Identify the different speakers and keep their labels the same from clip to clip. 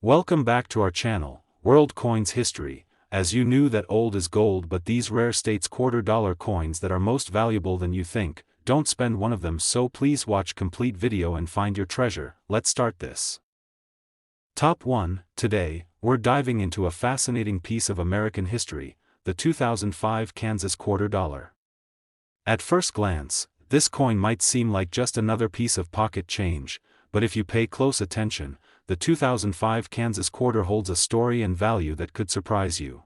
Speaker 1: Welcome back to our channel, World Coins History. As you knew that old is gold, but these rare states $quarter coins that are most valuable than you think, don't spend one of them, so please watch complete video and find your treasure. Let's start this. Top 1. Today, we're diving into a fascinating piece of American history, the 2005 Kansas quarter dollar. At first glance, this coin might seem like just another piece of pocket change, but if you pay close attention, the 2005 Kansas quarter holds a story and value that could surprise you.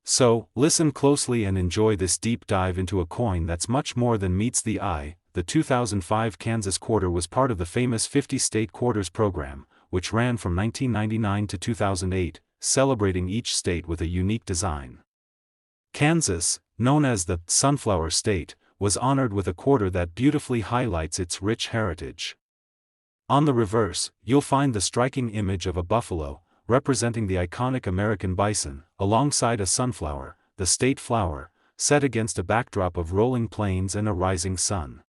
Speaker 1: So, listen closely and enjoy this deep dive into a coin that's much more than meets the eye. The 2005 Kansas quarter was part of the famous 50-state quarters program, which ran from 1999 to 2008, celebrating each state with a unique design. Kansas, known as the Sunflower State, was honored with a quarter that beautifully highlights its rich heritage. On the reverse, you'll find the striking image of a buffalo, representing the iconic American bison, alongside a sunflower, the state flower, set against a backdrop of rolling plains and a rising sun.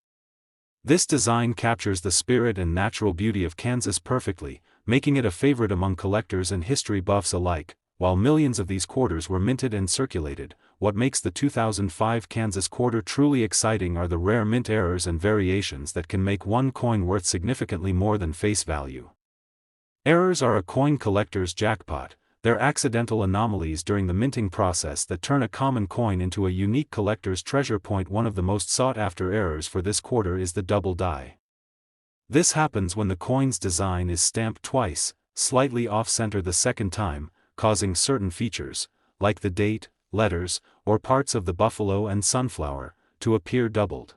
Speaker 1: This design captures the spirit and natural beauty of Kansas perfectly, making it a favorite among collectors and history buffs alike. While millions of these quarters were minted and circulated, what makes the 2005 Kansas quarter truly exciting are the rare mint errors and variations that can make one coin worth significantly more than face value. Errors are a coin collector's jackpot. They're accidental anomalies during the minting process that turn a common coin into a unique collector's treasure point. One of the most sought-after errors for this quarter is the double die. This happens when the coin's design is stamped twice, slightly off-center the second time, causing certain features, like the date, letters, or parts of the buffalo and sunflower, to appear doubled.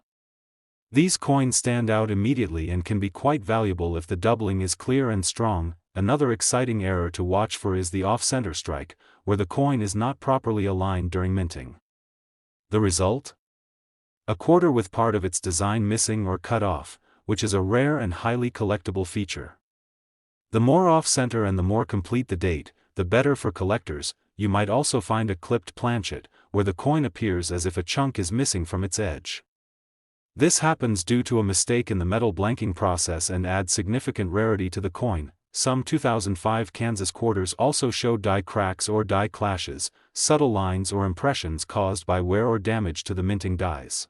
Speaker 1: These coins stand out immediately and can be quite valuable if the doubling is clear and strong. Another exciting error to watch for is the off-center strike, where the coin is not properly aligned during minting. The result? A quarter with part of its design missing or cut off, which is a rare and highly collectible feature. The more off-center and the more complete the date, the better for collectors. You might also find a clipped planchet, where the coin appears as if a chunk is missing from its edge. This happens due to a mistake in the metal blanking process and adds significant rarity to the coin. Some 2005 Kansas quarters also show die cracks or die clashes, subtle lines or impressions caused by wear or damage to the minting dies.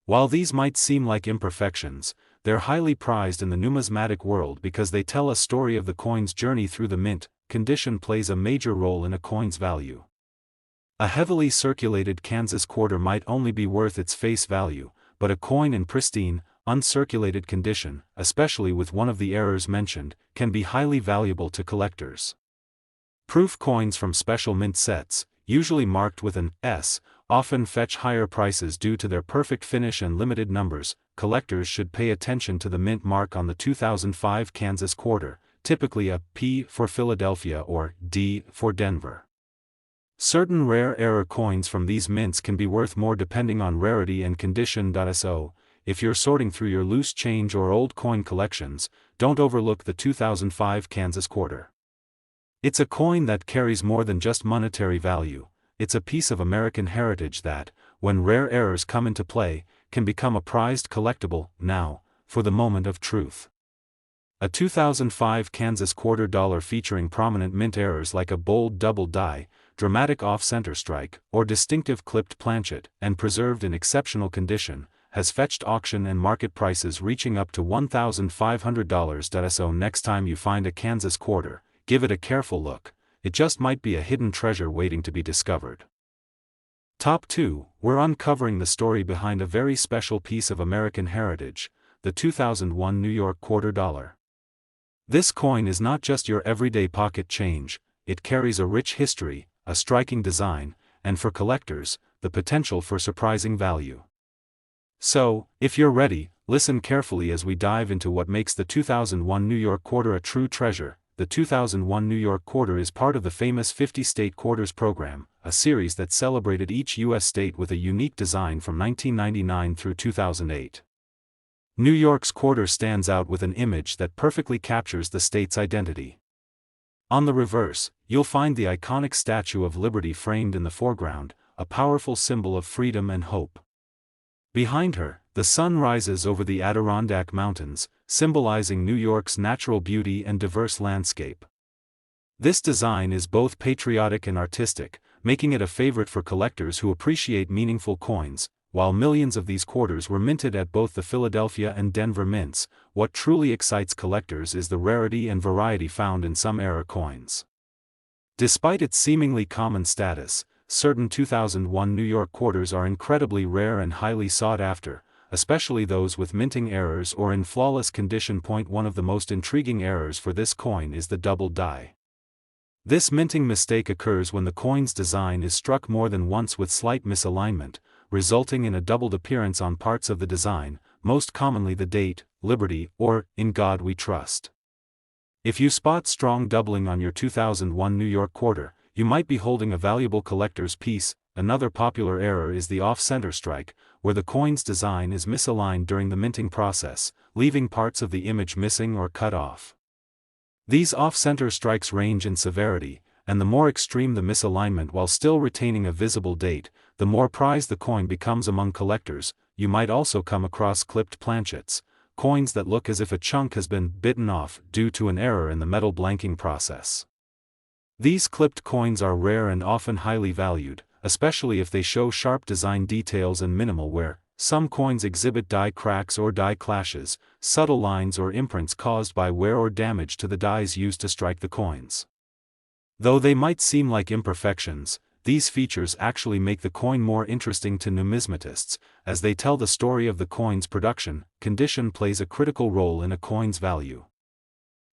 Speaker 1: While these might seem like imperfections, they're highly prized in the numismatic world because they tell a story of the coin's journey through the mint. Condition plays a major role in a coin's value. A heavily circulated Kansas quarter might only be worth its face value, but a coin in pristine, uncirculated condition, especially with one of the errors mentioned, can be highly valuable to collectors. Proof coins from special mint sets, usually marked with an S, often fetch higher prices due to their perfect finish and limited numbers. Collectors should pay attention to the mint mark on the 2005 Kansas quarter, typically a P for Philadelphia or D for Denver. Certain rare error coins from these mints can be worth more depending on rarity and condition. So, if you're sorting through your loose change or old coin collections, don't overlook the 2005 Kansas quarter. It's a coin that carries more than just monetary value. It's a piece of American heritage that, when rare errors come into play, can become a prized collectible. Now, for the moment of truth. A 2005 Kansas quarter dollar featuring prominent mint errors like a bold double die, dramatic off-center strike, or distinctive clipped planchet, and preserved in exceptional condition, has fetched auction and market prices reaching up to $1,500. So next time you find a Kansas quarter, give it a careful look. It just might be a hidden treasure waiting to be discovered. Top 2. We're uncovering the story behind a very special piece of American heritage, the 2001 New York quarter dollar. This coin is not just your everyday pocket change, it carries a rich history, a striking design, and for collectors, the potential for surprising value. So, if you're ready, listen carefully as we dive into what makes the 2001 New York quarter a true treasure. The 2001 New York quarter is part of the famous 50-state quarters program, a series that celebrated each U.S. state with a unique design from 1999 through 2008. New York's quarter stands out with an image that perfectly captures the state's identity. On the reverse, you'll find the iconic Statue of Liberty framed in the foreground, a powerful symbol of freedom and hope. Behind her, the sun rises over the Adirondack Mountains, symbolizing New York's natural beauty and diverse landscape. This design is both patriotic and artistic, making it a favorite for collectors who appreciate meaningful coins. While millions of these quarters were minted at both the Philadelphia and Denver mints, what truly excites collectors is the rarity and variety found in some era coins. Despite its seemingly common status, certain 2001 New York quarters are incredibly rare and highly sought after, especially those with minting errors or in flawless condition. One of the most intriguing errors for this coin is the double die. This minting mistake occurs when the coin's design is struck more than once with slight misalignment, resulting in a doubled appearance on parts of the design, most commonly the date, Liberty, or In God We Trust. If you spot strong doubling on your 2001 New York quarter, you might be holding a valuable collector's piece. Another popular error is the off-center strike, where the coin's design is misaligned during the minting process, leaving parts of the image missing or cut off. These off-center strikes range in severity, and the more extreme the misalignment while still retaining a visible date, the more prized the coin becomes among collectors. You might also come across clipped planchets, coins that look as if a chunk has been bitten off due to an error in the metal blanking process. These clipped coins are rare and often highly valued, especially if they show sharp design details and minimal wear. Some coins exhibit die cracks or die clashes, subtle lines or imprints caused by wear or damage to the dies used to strike the coins. Though they might seem like imperfections, these features actually make the coin more interesting to numismatists, as they tell the story of the coin's production. Condition plays a critical role in a coin's value.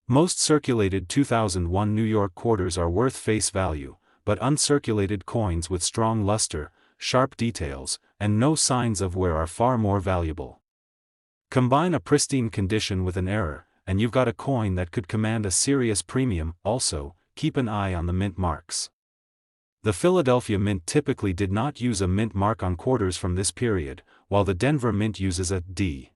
Speaker 1: Most circulated 2001 New York quarters are worth face value, but uncirculated coins with strong luster, sharp details, and no signs of wear are far more valuable. Combine a pristine condition with an error, and you've got a coin that could command a serious premium. Also, keep an eye on the mint marks. The Philadelphia Mint typically did not use a mint mark on quarters from this period, while the Denver Mint uses a D.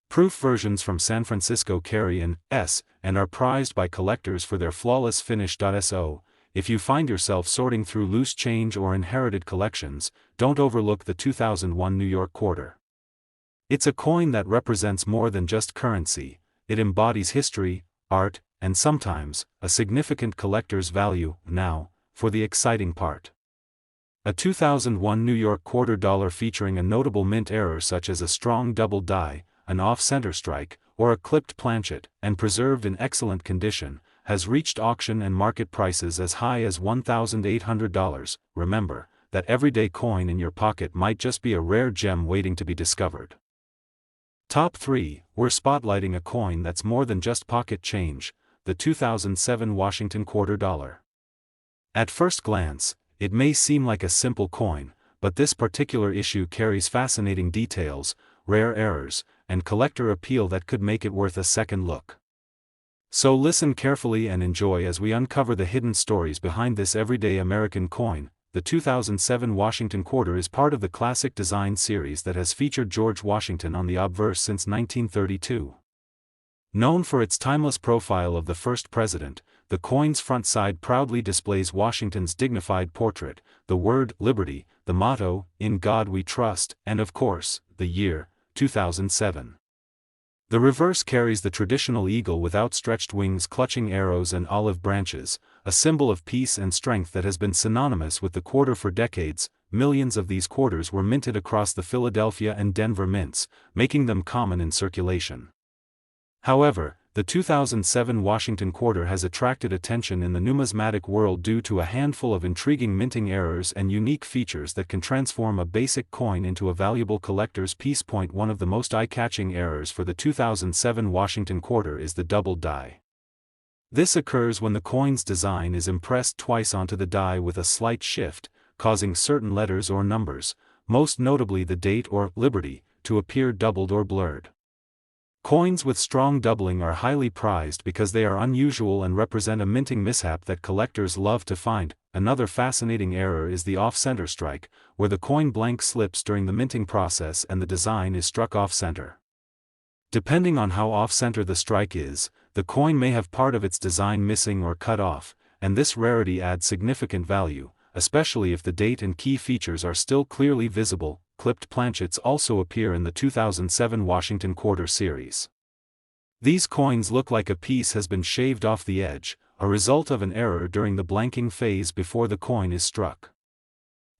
Speaker 1: Proof versions from San Francisco carry an S and are prized by collectors for their flawless finish. So, if you find yourself sorting through loose change or inherited collections, don't overlook the 2001 New York quarter. It's a coin that represents more than just currency. It embodies history, art, and sometimes a significant collector's value. Now, for the exciting part. A 2001 New York quarter dollar featuring a notable mint error such as a strong double die, an off-center strike, or a clipped planchet, and preserved in excellent condition, has reached auction and market prices as high as $1,800. Remember, that everyday coin in your pocket might just be a rare gem waiting to be discovered. Top 3, we're spotlighting a coin that's more than just pocket change, the 2007 Washington quarter dollar. At first glance, it may seem like a simple coin, but this particular issue carries fascinating details, rare errors, and collector appeal that could make it worth a second look. So listen carefully and enjoy as we uncover the hidden stories behind this everyday American coin. The 2007 Washington quarter is part of the classic design series that has featured George Washington on the obverse since 1932. Known for its timeless profile of the first president, the coin's front side proudly displays Washington's dignified portrait, the word Liberty, the motto, In God We Trust, and of course, the year, 2007. The reverse carries the traditional eagle with outstretched wings clutching arrows and olive branches, a symbol of peace and strength that has been synonymous with the quarter for decades. Millions of these quarters were minted across the Philadelphia and Denver mints, making them common in circulation. However, the 2007 Washington quarter has attracted attention in the numismatic world due to a handful of intriguing minting errors and unique features that can transform a basic coin into a valuable collector's piece. One of the most eye-catching errors for the 2007 Washington quarter is the double die. This occurs when the coin's design is impressed twice onto the die with a slight shift, causing certain letters or numbers, most notably the date or Liberty, to appear doubled or blurred. Coins with strong doubling are highly prized because they are unusual and represent a minting mishap that collectors love to find. Another fascinating error is the off-center strike, where the coin blank slips during the minting process and the design is struck off-center. Depending on how off-center the strike is, the coin may have part of its design missing or cut off, and this rarity adds significant value, especially if the date and key features are still clearly visible. Clipped planchets also appear in the 2007 Washington quarter series. These coins look like a piece has been shaved off the edge, a result of an error during the blanking phase before the coin is struck.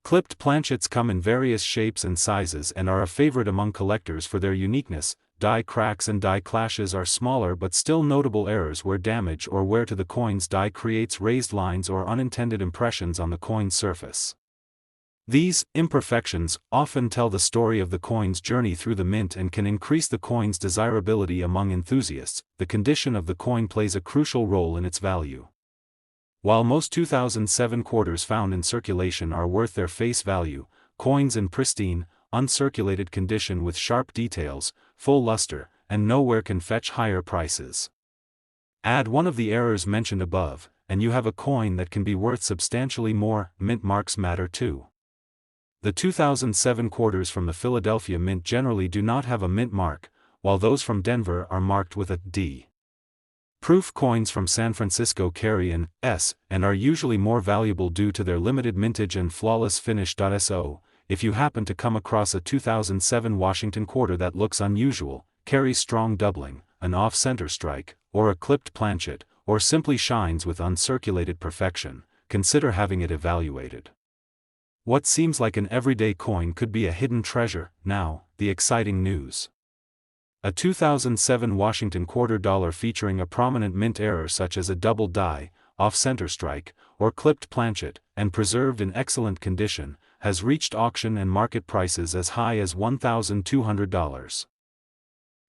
Speaker 1: Clipped planchets come in various shapes and sizes and are a favorite among collectors for their uniqueness. Die cracks and die clashes are smaller but still notable errors where damage or wear to the coin's die creates raised lines or unintended impressions on the coin's surface. These imperfections often tell the story of the coin's journey through the mint and can increase the coin's desirability among enthusiasts. The condition of the coin plays a crucial role in its value. While most 2007 quarters found in circulation are worth their face value, coins in pristine, uncirculated condition with sharp details, full luster, and nowhere can fetch higher prices. Add one of the errors mentioned above, and you have a coin that can be worth substantially more. Mint marks matter too. The 2007 quarters from the Philadelphia Mint generally do not have a mint mark, while those from Denver are marked with a D. Proof coins from San Francisco carry an S and are usually more valuable due to their limited mintage and flawless finish. So, if you happen to come across a 2007 Washington quarter that looks unusual, carries strong doubling, an off-center strike, or a clipped planchet, or simply shines with uncirculated perfection, consider having it evaluated. What seems like an everyday coin could be a hidden treasure. Now, the exciting news. A 2007 Washington quarter dollar featuring a prominent mint error such as a double die, off-center strike, or clipped planchet, and preserved in excellent condition, has reached auction and market prices as high as $1,200.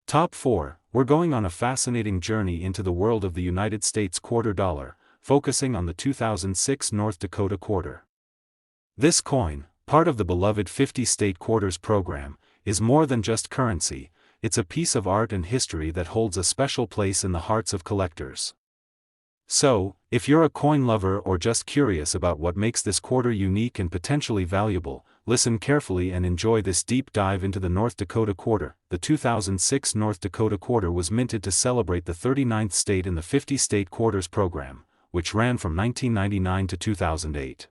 Speaker 1: Top 4. We're going on a fascinating journey into the world of the United States quarter dollar, focusing on the 2006 North Dakota quarter. This coin, part of the beloved 50-state quarters program, is more than just currency. It's a piece of art and history that holds a special place in the hearts of collectors. So, if you're a coin lover or just curious about what makes this quarter unique and potentially valuable, listen carefully and enjoy this deep dive into the North Dakota quarter. The 2006 North Dakota quarter was minted to celebrate the 39th state in the 50-state quarters program, which ran from 1999 to 2008.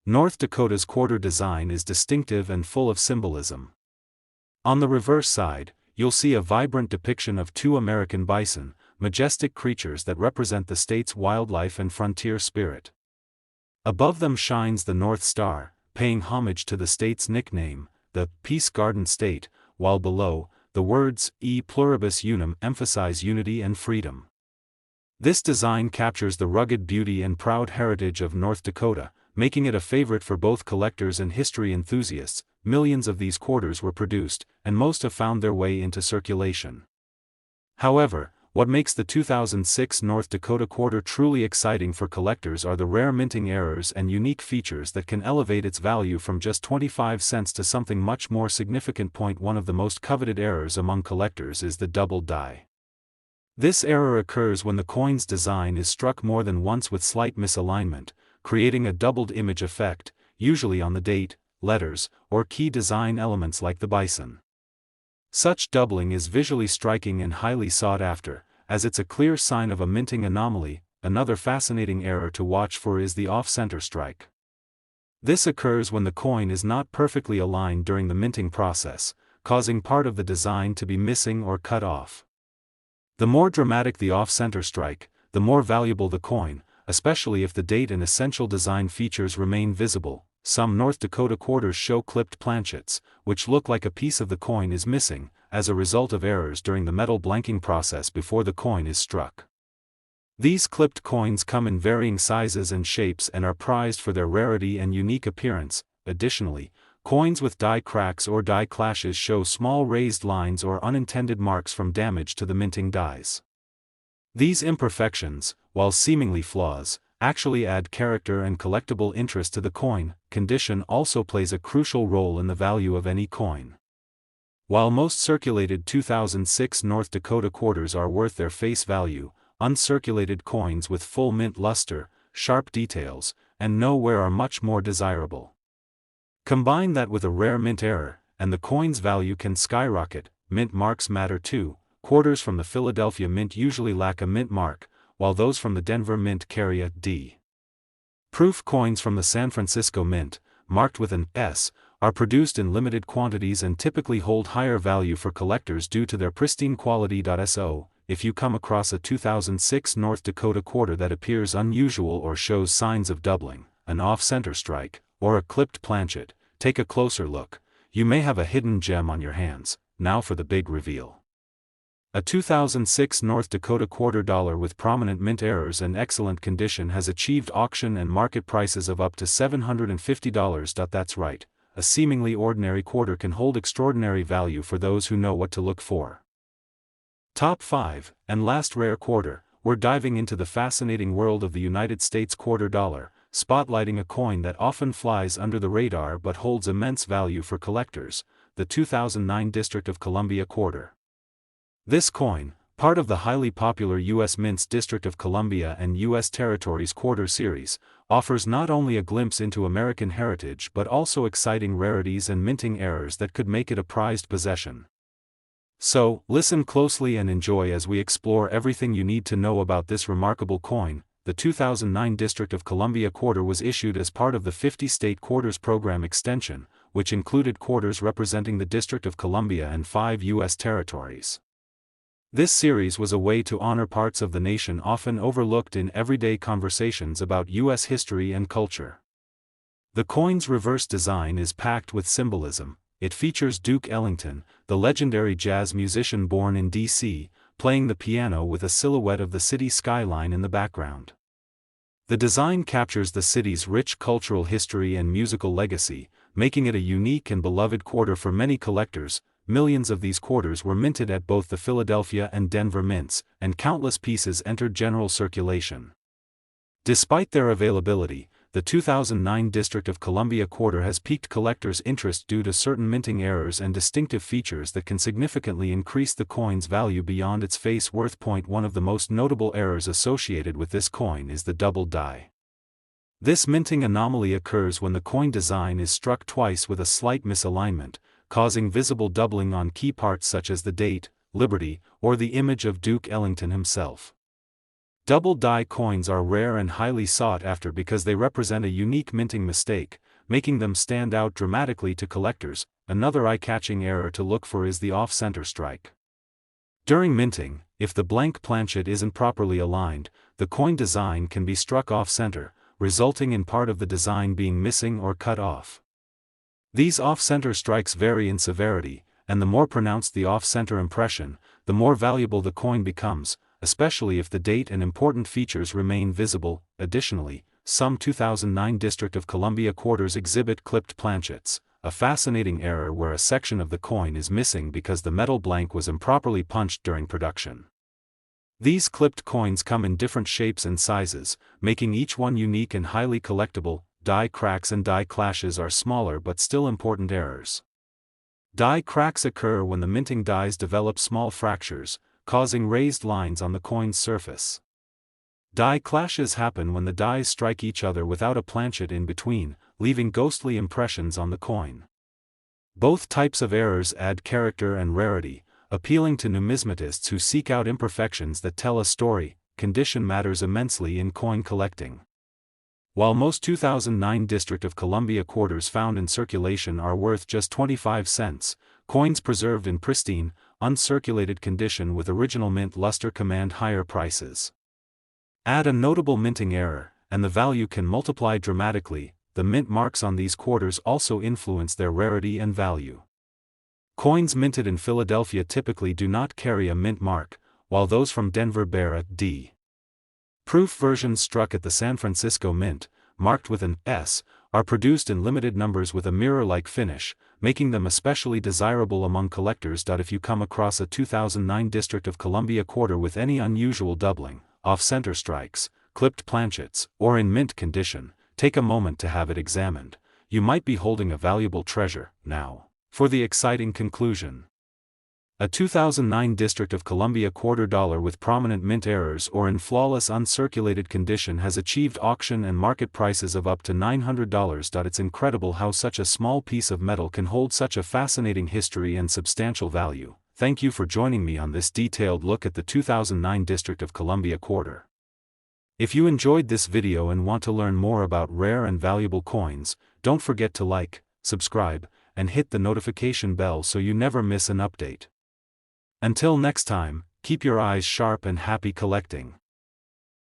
Speaker 1: North Dakota's quarter design is distinctive and full of symbolism. On the reverse side, you'll see a vibrant depiction of two American bison, majestic creatures that represent the state's wildlife and frontier spirit. Above them shines the North Star, paying homage to the state's nickname, the Peace Garden State, while below, the words E pluribus unum emphasize unity and freedom. This design captures the rugged beauty and proud heritage of North Dakota, making it a favorite for both collectors and history enthusiasts. Millions of these quarters were produced, and most have found their way into circulation. However, what makes the 2006 North Dakota quarter truly exciting for collectors are the rare minting errors and unique features that can elevate its value from just 25 cents to something much more significant. One of the most coveted errors among collectors is the double die. This error occurs when the coin's design is struck more than once with slight misalignment, creating a doubled image effect, usually on the date, letters, or key design elements like the bison. Such doubling is visually striking and highly sought after, as it's a clear sign of a minting anomaly. Another fascinating error to watch for is the off-center strike. This occurs when the coin is not perfectly aligned during the minting process, causing part of the design to be missing or cut off. The more dramatic the off-center strike, the more valuable the coin, especially if the date and essential design features remain visible. Some North Dakota quarters show clipped planchets, which look like a piece of the coin is missing, as a result of errors during the metal blanking process before the coin is struck. These clipped coins come in varying sizes and shapes and are prized for their rarity and unique appearance. Additionally, coins with die cracks or die clashes show small raised lines or unintended marks from damage to the minting dies. These imperfections, while seemingly flaws, actually add character and collectible interest to the coin. Condition also plays a crucial role in the value of any coin. While most circulated 2006 North Dakota quarters are worth their face value, uncirculated coins with full mint luster, sharp details, and no wear are much more desirable. Combine that with a rare mint error, and the coin's value can skyrocket. Mint marks matter too. Quarters from the Philadelphia Mint usually lack a mint mark, while those from the Denver Mint carry a D. Proof coins from the San Francisco Mint, marked with an S, are produced in limited quantities and typically hold higher value for collectors due to their pristine quality. So, if you come across a 2006 North Dakota quarter that appears unusual or shows signs of doubling, an off-center strike, or a clipped planchet, take a closer look. You may have a hidden gem on your hands. Now for the big reveal. A 2006 North Dakota quarter dollar with prominent mint errors and excellent condition has achieved auction and market prices of up to $750. That's right, a seemingly ordinary quarter can hold extraordinary value for those who know what to look for. Top 5, and last rare quarter, we're diving into the fascinating world of the United States quarter dollar, spotlighting a coin that often flies under the radar but holds immense value for collectors, the 2009 District of Columbia quarter. This coin, part of the highly popular U.S. Mint's District of Columbia and U.S. Territories quarter series, offers not only a glimpse into American heritage but also exciting rarities and minting errors that could make it a prized possession. So, listen closely and enjoy as we explore everything you need to know about this remarkable coin. The 2009 District of Columbia quarter was issued as part of the 50-state quarters program extension, which included quarters representing the District of Columbia and 5 U.S. territories. This series was a way to honor parts of the nation often overlooked in everyday conversations about U.S. history and culture. The coin's reverse design is packed with symbolism. It features Duke Ellington, the legendary jazz musician born in D.C., playing the piano with a silhouette of the city skyline in the background. The design captures the city's rich cultural history and musical legacy, making it a unique and beloved quarter for many collectors. Millions of these quarters were minted at both the Philadelphia and Denver mints, and countless pieces entered general circulation. Despite their availability, the 2009 District of Columbia quarter has piqued collectors' interest due to certain minting errors and distinctive features that can significantly increase the coin's value beyond its face worth. One of the most notable errors associated with this coin is the double die. This minting anomaly occurs when the coin design is struck twice with a slight misalignment, causing visible doubling on key parts such as the date, Liberty, or the image of Duke Ellington himself. Double die coins are rare and highly sought after because they represent a unique minting mistake, making them stand out dramatically to collectors. Another eye-catching error to look for is the off-center strike. During minting, if the blank planchet isn't properly aligned, the coin design can be struck off-center, resulting in part of the design being missing or cut off. These off-center strikes vary in severity, and the more pronounced the off-center impression, the more valuable the coin becomes, especially if the date and important features remain visible. Additionally, some 2009 District of Columbia quarters exhibit clipped planchets, a fascinating error where a section of the coin is missing because the metal blank was improperly punched during production. These clipped coins come in different shapes and sizes, making each one unique and highly collectible. Die cracks and die clashes are smaller but still important errors. Die cracks occur when the minting dies develop small fractures, causing raised lines on the coin's surface. Die clashes happen when the dies strike each other without a planchet in between, leaving ghostly impressions on the coin. Both types of errors add character and rarity, appealing to numismatists who seek out imperfections that tell a story. Condition matters immensely in coin collecting. While most 2009 District of Columbia quarters found in circulation are worth just 25 cents, coins preserved in pristine, uncirculated condition with original mint luster command higher prices. Add a notable minting error, and the value can multiply dramatically. The mint marks on these quarters also influence their rarity and value. Coins minted in Philadelphia typically do not carry a mint mark, while those from Denver bear a D. Proof versions struck at the San Francisco Mint, marked with an S, are produced in limited numbers with a mirror-like finish, making them especially desirable among collectors. If you come across a 2009 District of Columbia quarter with any unusual doubling, off-center strikes, clipped planchets, or in mint condition, take a moment to have it examined. You might be holding a valuable treasure. Now, for the exciting conclusion. A 2009 District of Columbia quarter dollar with prominent mint errors or in flawless uncirculated condition has achieved auction and market prices of up to $900. It's incredible how such a small piece of metal can hold such a fascinating history and substantial value. Thank you for joining me on this detailed look at the 2009 District of Columbia quarter. If you enjoyed this video and want to learn more about rare and valuable coins, don't forget to like, subscribe, and hit the notification bell so you never miss an update. Until next time, Keep your eyes sharp and happy collecting.